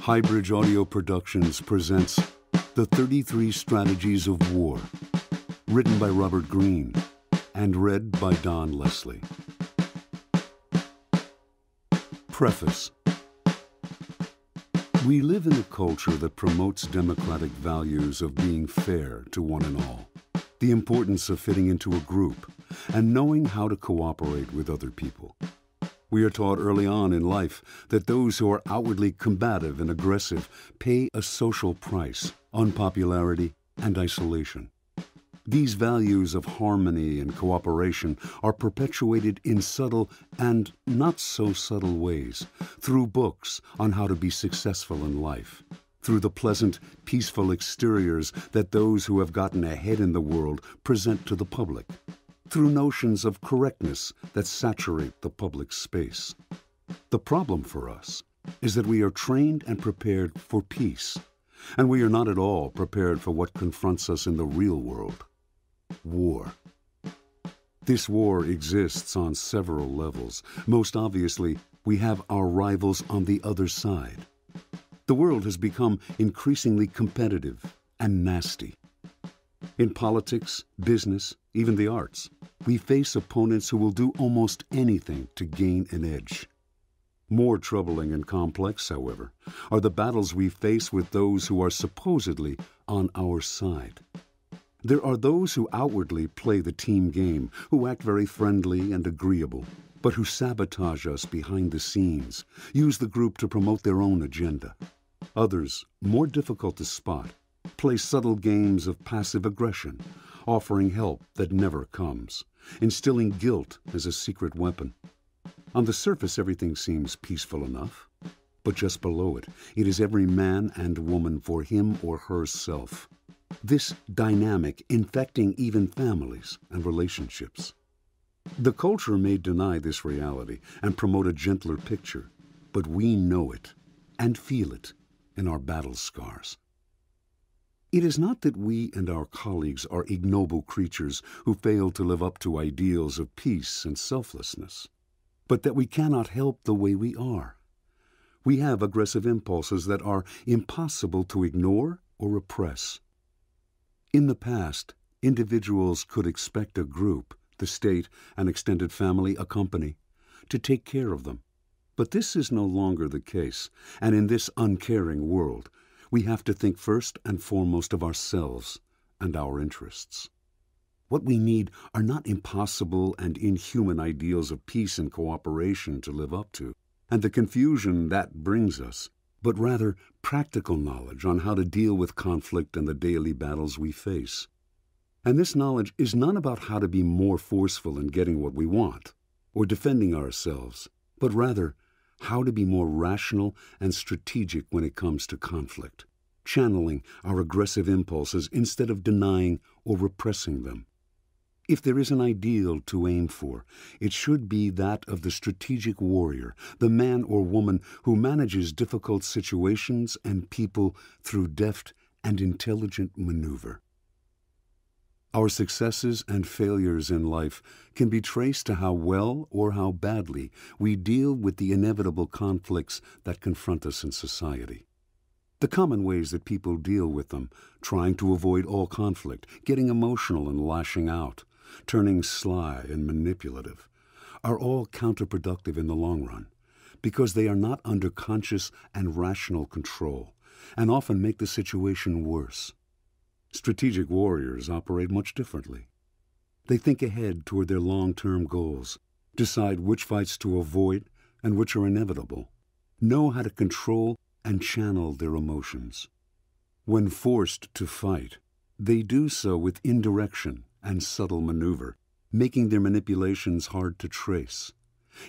Highbridge Audio Productions presents The 33 Strategies of War, written by Robert Greene and read by Don Leslie. Preface. We live in a culture that promotes democratic values of being fair to one and all, the importance of fitting into a group, and knowing how to cooperate with other people. We are taught early on in life that those who are outwardly combative and aggressive pay a social price, unpopularity, and isolation. These values of harmony and cooperation are perpetuated in subtle and not so subtle ways through books on how to be successful in life, through the pleasant, peaceful exteriors that those who have gotten ahead in the world present to the public, through notions of correctness that saturate the public space. The problem for us is that we are trained and prepared for peace, and we are not at all prepared for what confronts us in the real world: war. This war exists on several levels. Most obviously, we have our rivals on the other side. The world has become increasingly competitive and nasty. In politics, business, even the arts, we face opponents who will do almost anything to gain an edge. More troubling and complex, however, are the battles we face with those who are supposedly on our side. There are those who outwardly play the team game, who act very friendly and agreeable, but who sabotage us behind the scenes, use the group to promote their own agenda. Others, more difficult to spot, play subtle games of passive aggression, offering help that never comes, instilling guilt as a secret weapon. On the surface, everything seems peaceful enough, but just below it, it is every man and woman for him or herself. This dynamic infecting even families and relationships. The culture may deny this reality and promote a gentler picture, but we know it and feel it in our battle scars. It is not that we and our colleagues are ignoble creatures who fail to live up to ideals of peace and selflessness, but that we cannot help the way we are. We have aggressive impulses that are impossible to ignore or repress. In the past, individuals could expect a group, the state, an extended family, a company, to take care of them. But this is no longer the case, and in this uncaring world, we have to think first and foremost of ourselves and our interests. What we need are not impossible and inhuman ideals of peace and cooperation to live up to, and the confusion that brings us, but rather practical knowledge on how to deal with conflict and the daily battles we face. And this knowledge is not about how to be more forceful in getting what we want or defending ourselves, but rather how to be more rational and strategic when it comes to conflict, channeling our aggressive impulses instead of denying or repressing them. If there is an ideal to aim for, it should be that of the strategic warrior, the man or woman who manages difficult situations and people through deft and intelligent maneuver. Our successes and failures in life can be traced to how well or how badly we deal with the inevitable conflicts that confront us in society. The common ways that people deal with them, trying to avoid all conflict, getting emotional and lashing out, turning sly and manipulative, are all counterproductive in the long run, because they are not under conscious and rational control, and often make the situation worse. Strategic warriors operate much differently. They think ahead toward their long-term goals, decide which fights to avoid and which are inevitable, know how to control and channel their emotions. When forced to fight, they do so with indirection and subtle maneuver, making their manipulations hard to trace.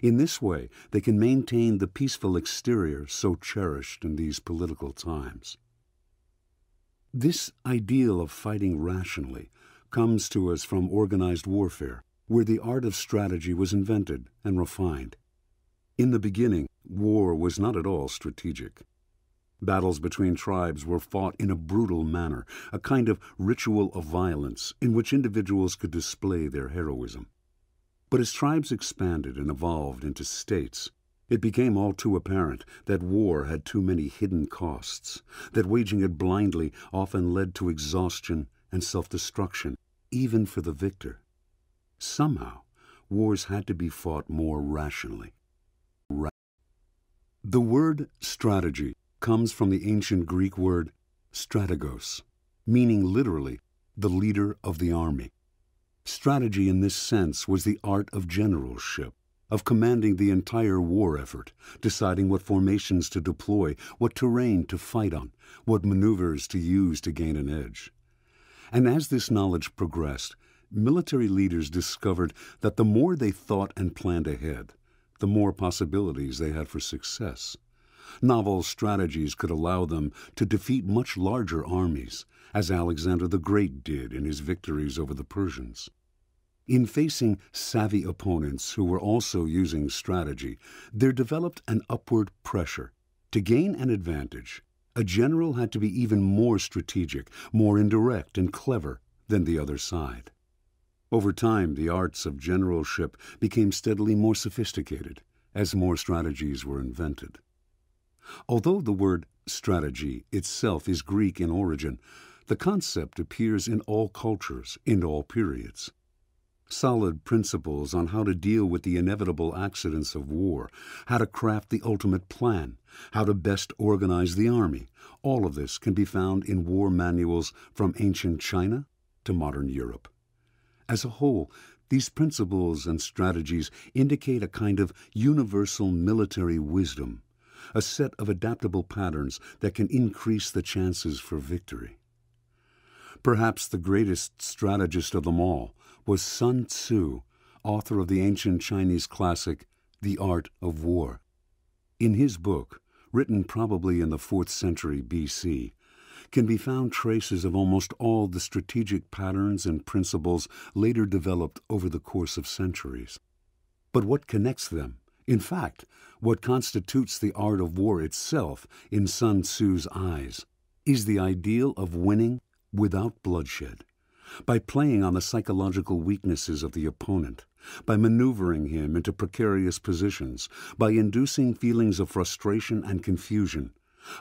In this way, they can maintain the peaceful exterior so cherished in these political times. This ideal of fighting rationally comes to us from organized warfare, where the art of strategy was invented and refined. In the beginning, war was not at all strategic. Battles between tribes were fought in a brutal manner, a kind of ritual of violence in which individuals could display their heroism. But as tribes expanded and evolved into states, It became all too apparent that war had too many hidden costs, that waging it blindly often led to exhaustion and self-destruction, even for the victor. Somehow, wars had to be fought more rationally. The word strategy comes from the ancient Greek word strategos, meaning literally the leader of the army. Strategy in this sense was the art of generalship, of commanding the entire war effort, deciding what formations to deploy, what terrain to fight on, what maneuvers to use to gain an edge. And as this knowledge progressed, military leaders discovered that the more they thought and planned ahead, the more possibilities they had for success. Novel strategies could allow them to defeat much larger armies, as Alexander the Great did in his victories over the Persians. In facing savvy opponents who were also using strategy, there developed an upward pressure. To gain an advantage, a general had to be even more strategic, more indirect and clever than the other side. Over time, the arts of generalship became steadily more sophisticated as more strategies were invented. Although the word strategy itself is Greek in origin, the concept appears in all cultures, in all periods. Solid principles on how to deal with the inevitable accidents of war, how to craft the ultimate plan, how to best organize the army, all of this can be found in war manuals from ancient China to modern Europe. As a whole, these principles and strategies indicate a kind of universal military wisdom, a set of adaptable patterns that can increase the chances for victory. Perhaps the greatest strategist of them all was Sun Tzu, author of the ancient Chinese classic, The Art of War. In his book, written probably in the 4th century B.C., can be found traces of almost all the strategic patterns and principles later developed over the course of centuries. But what connects them, in fact, what constitutes the art of war itself in Sun Tzu's eyes, is the ideal of winning without bloodshed, by playing on the psychological weaknesses of the opponent, by maneuvering him into precarious positions, by inducing feelings of frustration and confusion.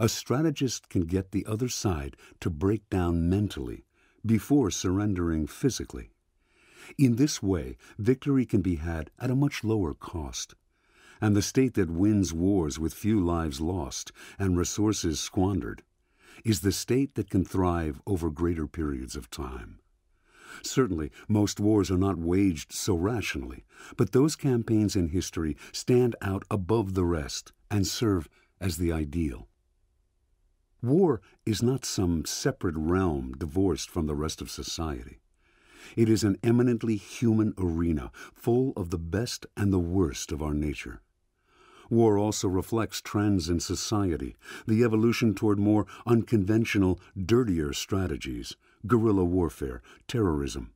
A strategist can get the other side to break down mentally before surrendering physically. In this way, victory can be had at a much lower cost, and the state that wins wars with few lives lost and resources squandered is the state that can thrive over greater periods of time. Certainly, most wars are not waged so rationally, but those campaigns in history stand out above the rest and serve as the ideal. War is not some separate realm divorced from the rest of society. It is an eminently human arena, full of the best and the worst of our nature. War also reflects trends in society, the evolution toward more unconventional, dirtier strategies, guerrilla warfare, terrorism,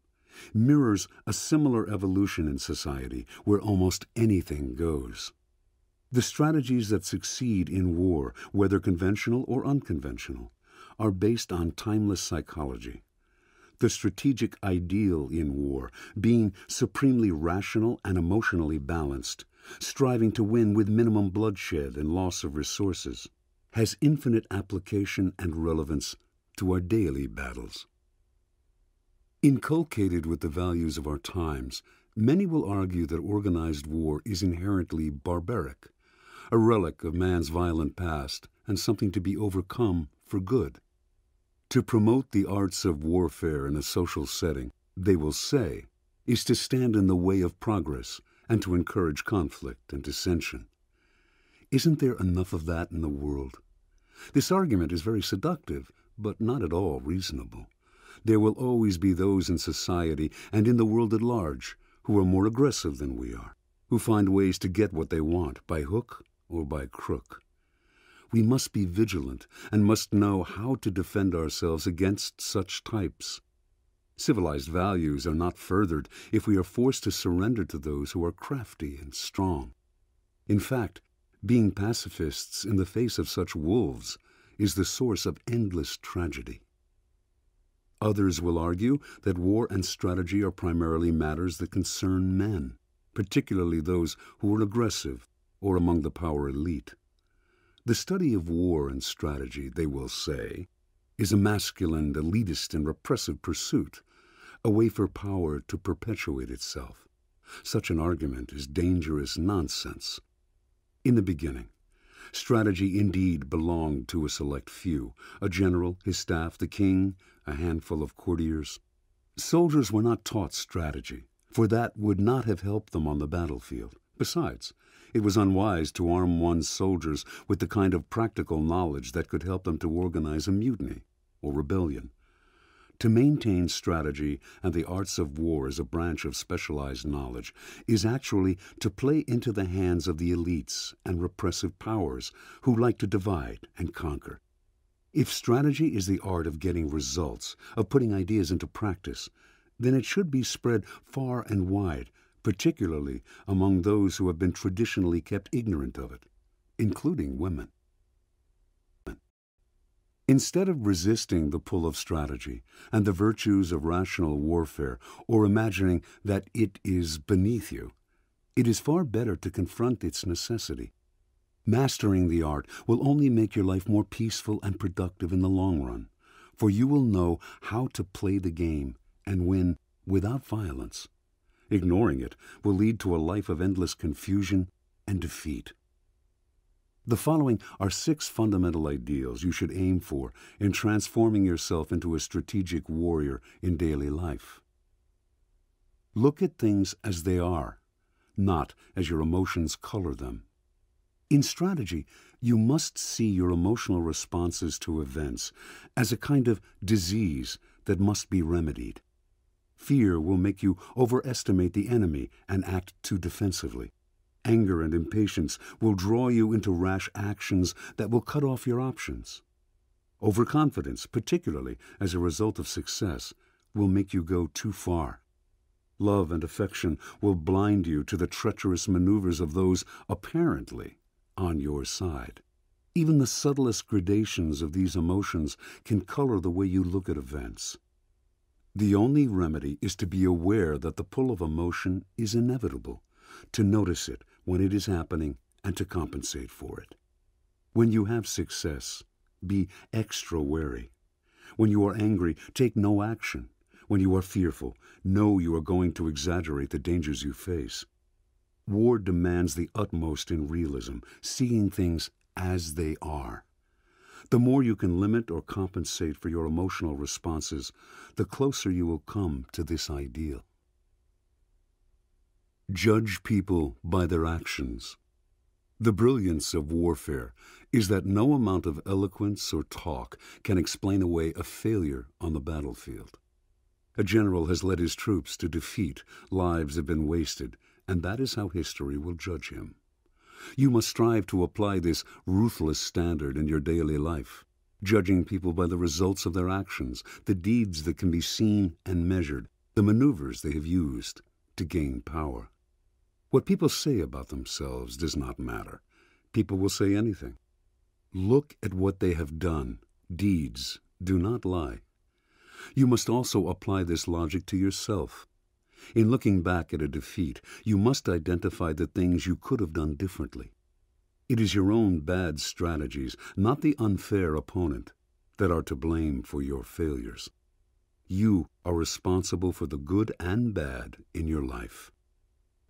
mirrors a similar evolution in society where almost anything goes. The strategies that succeed in war, whether conventional or unconventional, are based on timeless psychology. The strategic ideal in war, being supremely rational and emotionally balanced, striving to win with minimum bloodshed and loss of resources, has infinite application and relevance to our daily battles. Inculcated with the values of our times, many will argue that organized war is inherently barbaric, a relic of man's violent past and something to be overcome for good. To promote the arts of warfare in a social setting, they will say, is to stand in the way of progress and to encourage conflict and dissension. Isn't there enough of that in the world? This argument is very seductive, but not at all reasonable. There will always be those in society and in the world at large who are more aggressive than we are, who find ways to get what they want by hook or by crook. We must be vigilant and must know how to defend ourselves against such types. Civilized values are not furthered if we are forced to surrender to those who are crafty and strong. In fact, being pacifists in the face of such wolves is the source of endless tragedy. Others will argue that war and strategy are primarily matters that concern men, particularly those who are aggressive, or among the power elite. The study of war and strategy, they will say, is a masculine, elitist, and repressive pursuit, a way for power to perpetuate itself. Such an argument is dangerous nonsense. In the beginning, strategy indeed belonged to a select few, a general, his staff, the king, a handful of courtiers. Soldiers were not taught strategy, for that would not have helped them on the battlefield. Besides, it was unwise to arm one's soldiers with the kind of practical knowledge that could help them to organize a mutiny or rebellion. To maintain strategy and the arts of war as a branch of specialized knowledge is actually to play into the hands of the elites and repressive powers who like to divide and conquer. If strategy is the art of getting results, of putting ideas into practice, then it should be spread far and wide, particularly among those who have been traditionally kept ignorant of it, including women. Instead of resisting the pull of strategy and the virtues of rational warfare, or imagining that it is beneath you, it is far better to confront its necessity. Mastering the art will only make your life more peaceful and productive in the long run, for you will know how to play the game and win without violence. Ignoring it will lead to a life of endless confusion and defeat. The following are 6 fundamental ideals you should aim for in transforming yourself into a strategic warrior in daily life. Look at things as they are, not as your emotions color them. In strategy, you must see your emotional responses to events as a kind of disease that must be remedied. Fear will make you overestimate the enemy and act too defensively. Anger and impatience will draw you into rash actions that will cut off your options. Overconfidence, particularly as a result of success, will make you go too far. Love and affection will blind you to the treacherous maneuvers of those apparently on your side. Even the subtlest gradations of these emotions can color the way you look at events. The only remedy is to be aware that the pull of emotion is inevitable, to notice it when it is happening and to compensate for it. When you have success, be extra wary. When you are angry, take no action. When you are fearful, know you are going to exaggerate the dangers you face. War demands the utmost in realism, seeing things as they are. The more you can limit or compensate for your emotional responses, the closer you will come to this ideal. Judge people by their actions. The brilliance of warfare is that no amount of eloquence or talk can explain away a failure on the battlefield. A general has led his troops to defeat, lives have been wasted, and that is how history will judge him. You must strive to apply this ruthless standard in your daily life, judging people by the results of their actions, the deeds that can be seen and measured, the maneuvers they have used to gain power. What people say about themselves does not matter. People will say anything. Look at what they have done. Deeds do not lie. You must also apply this logic to yourself. In looking back at a defeat, you must identify the things you could have done differently. It is your own bad strategies, not the unfair opponent, that are to blame for your failures. You are responsible for the good and bad in your life.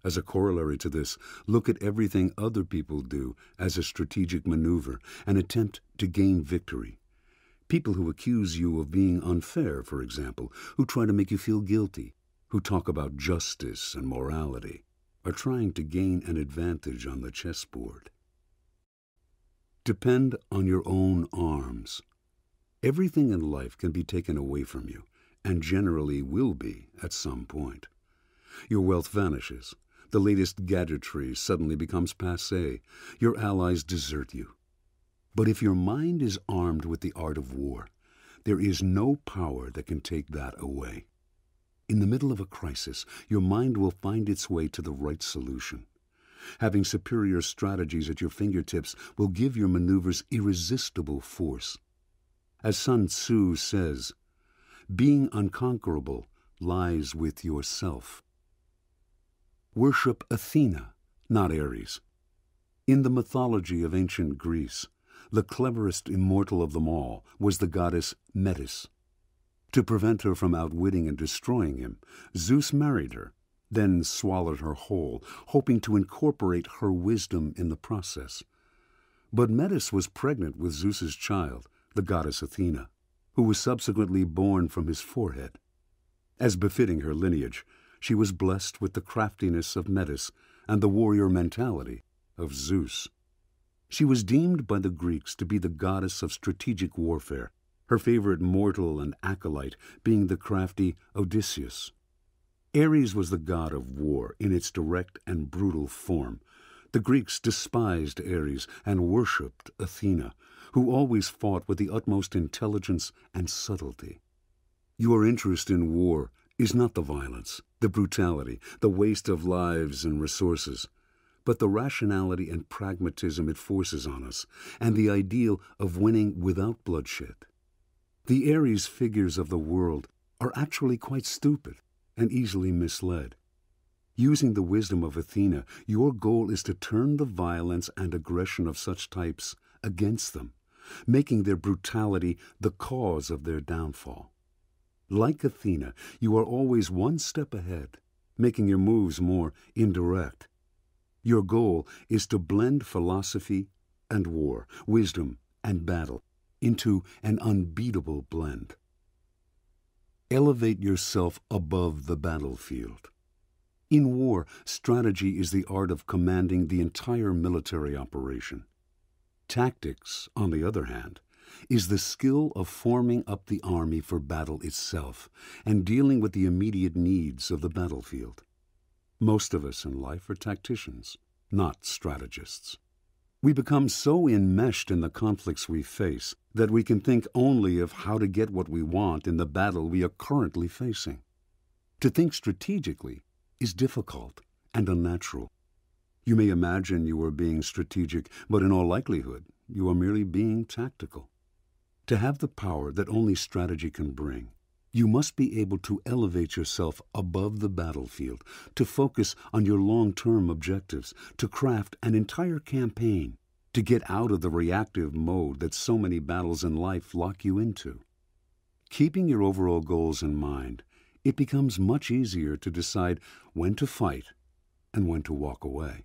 As a corollary to this, look at everything other people do as a strategic maneuver, an attempt to gain victory. People who accuse you of being unfair, for example, who try to make you feel guilty, who talk about justice and morality, are trying to gain an advantage on the chessboard. Depend on your own arms. Everything in life can be taken away from you, and generally will be at some point. Your wealth vanishes. The latest gadgetry suddenly becomes passé. Your allies desert you. But if your mind is armed with the art of war, there is no power that can take that away. In the middle of a crisis, your mind will find its way to the right solution. Having superior strategies at your fingertips will give your maneuvers irresistible force. As Sun Tzu says, being unconquerable lies with yourself. Worship Athena, not Ares. In the mythology of ancient Greece, the cleverest immortal of them all was the goddess Metis. To prevent her from outwitting and destroying him, Zeus married her, then swallowed her whole, hoping to incorporate her wisdom in the process. But Metis was pregnant with Zeus's child, the goddess Athena, who was subsequently born from his forehead. As befitting her lineage, she was blessed with the craftiness of Metis and the warrior mentality of Zeus. She was deemed by the Greeks to be the goddess of strategic warfare, her favorite mortal and acolyte being the crafty Odysseus. Ares was the god of war in its direct and brutal form. The Greeks despised Ares and worshipped Athena, who always fought with the utmost intelligence and subtlety. Your interest in war is not the violence, the brutality, the waste of lives and resources, but the rationality and pragmatism it forces on us, and the ideal of winning without bloodshed. The Ares figures of the world are actually quite stupid and easily misled. Using the wisdom of Athena, your goal is to turn the violence and aggression of such types against them, making their brutality the cause of their downfall. Like Athena, you are always one step ahead, making your moves more indirect. Your goal is to blend philosophy and war, wisdom and battle, into an unbeatable blend. Elevate yourself above the battlefield. In war, strategy is the art of commanding the entire military operation. Tactics, on the other hand, is the skill of forming up the army for battle itself and dealing with the immediate needs of the battlefield. Most of us in life are tacticians, not strategists. We become so enmeshed in the conflicts we face that we can think only of how to get what we want in the battle we are currently facing. To think strategically is difficult and unnatural. You may imagine you are being strategic, but in all likelihood, you are merely being tactical. To have the power that only strategy can bring, you must be able to elevate yourself above the battlefield, to focus on your long-term objectives, to craft an entire campaign, to get out of the reactive mode that so many battles in life lock you into. Keeping your overall goals in mind, it becomes much easier to decide when to fight and when to walk away.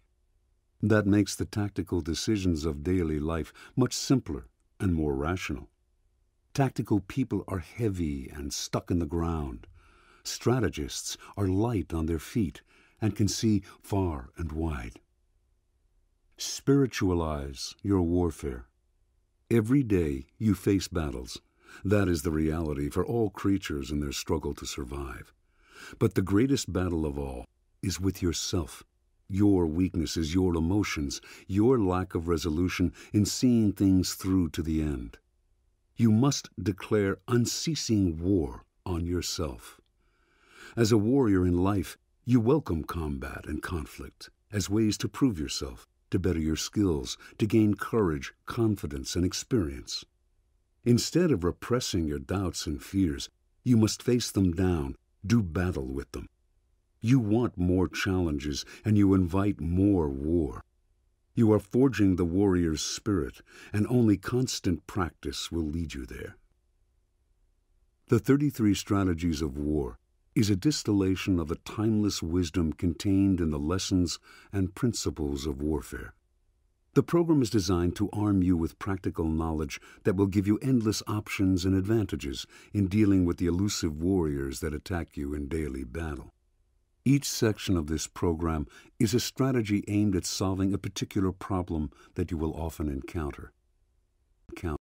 That makes the tactical decisions of daily life much simpler and more rational. Tactical people are heavy and stuck in the ground. Strategists are light on their feet and can see far and wide. Spiritualize your warfare. Every day you face battles. That is the reality for all creatures in their struggle to survive. But the greatest battle of all is with yourself, your weaknesses, your emotions, your lack of resolution in seeing things through to the end. You must declare unceasing war on yourself. As a warrior in life, you welcome combat and conflict as ways to prove yourself, to better your skills, to gain courage, confidence, and experience. Instead of repressing your doubts and fears, you must face them down, do battle with them. You want more challenges, and you invite more war. You are forging the warrior's spirit, and only constant practice will lead you there. The 33 Strategies of War is a distillation of the timeless wisdom contained in the lessons and principles of warfare. The program is designed to arm you with practical knowledge that will give you endless options and advantages in dealing with the elusive warriors that attack you in daily battle. Each section of this program is a strategy aimed at solving a particular problem that you will often encounter.